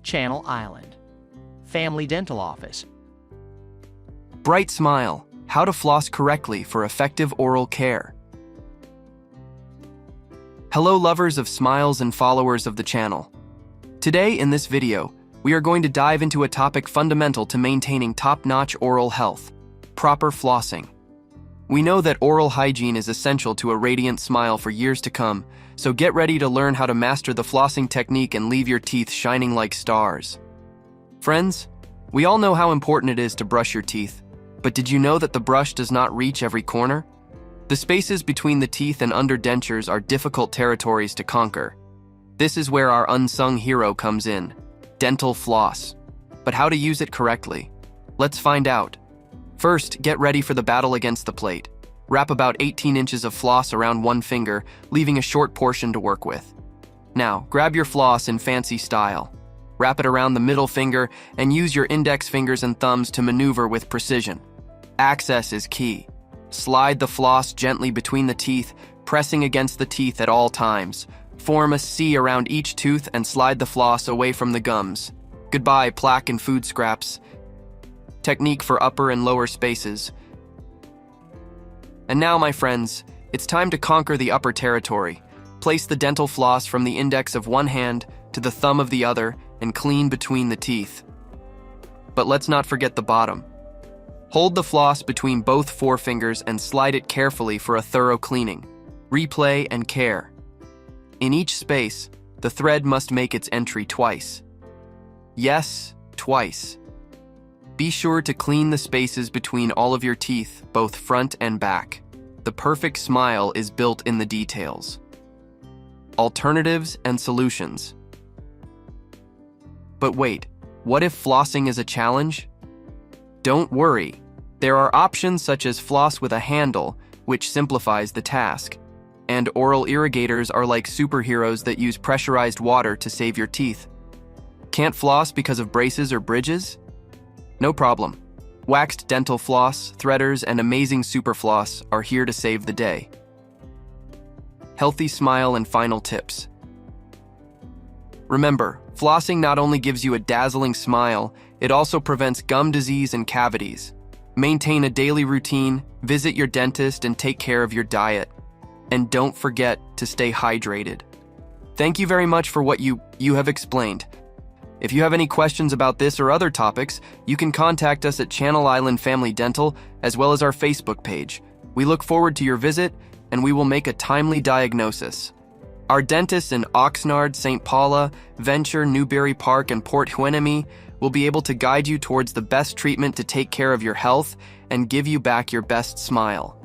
Channel Island Family Dental Office. Bright Smile: How to floss correctly for effective oral care. Hello lovers of smiles and followers of the channel. Today in this video, we are going to dive into a topic fundamental to maintaining top-notch oral health: proper flossing. We know that oral hygiene is essential to a radiant smile for years to come, so get ready to learn how to master the flossing technique and leave your teeth shining like stars. Friends, we all know how important it is to brush your teeth, but did you know that the brush does not reach every corner? The spaces between the teeth and under dentures are difficult territories to conquer. This is where our unsung hero comes in: dental floss. But how to use it correctly? Let's find out. First, get ready for the battle against the plate. Wrap about 18 inches of floss around one finger, leaving a short portion to work with. Now, grab your floss in fancy style. Wrap it around the middle finger and use your index fingers and thumbs to maneuver with precision. Access is key. Slide the floss gently between the teeth, pressing against the teeth at all times. Form a C around each tooth and slide the floss away from the gums. Goodbye, plaque and food scraps. Technique for upper and lower spaces. And now, my friends, it's time to conquer the upper territory. Place the dental floss from the index of one hand to the thumb of the other and clean between the teeth. But let's not forget the bottom. Hold the floss between both forefingers and slide it carefully for a thorough cleaning. Replay and care. In each space, the thread must make its entry twice. Yes, twice. Be sure to clean the spaces between all of your teeth, both front and back. The perfect smile is built in the details. Alternatives and solutions. But wait, what if flossing is a challenge? Don't worry. There are options such as floss with a handle, which simplifies the task. And oral irrigators are like superheroes that use pressurized water to save your teeth. Can't floss because of braces or bridges? No problem. Waxed dental floss, threaders, and amazing super floss are here to save the day. Healthy smile and final tips. Remember, flossing not only gives you a dazzling smile, it also prevents gum disease and cavities. Maintain a daily routine, visit your dentist, and take care of your diet. And don't forget to stay hydrated. Thank you very much for what you have explained. If you have any questions about this or other topics, you can contact us at Channel Island Family Dental, as well as our Facebook page. We look forward to your visit, and we will make a timely diagnosis. Our dentists in Oxnard, St. Paula, Venture, Newberry Park, and Port Hueneme will be able to guide you towards the best treatment to take care of your health and give you back your best smile.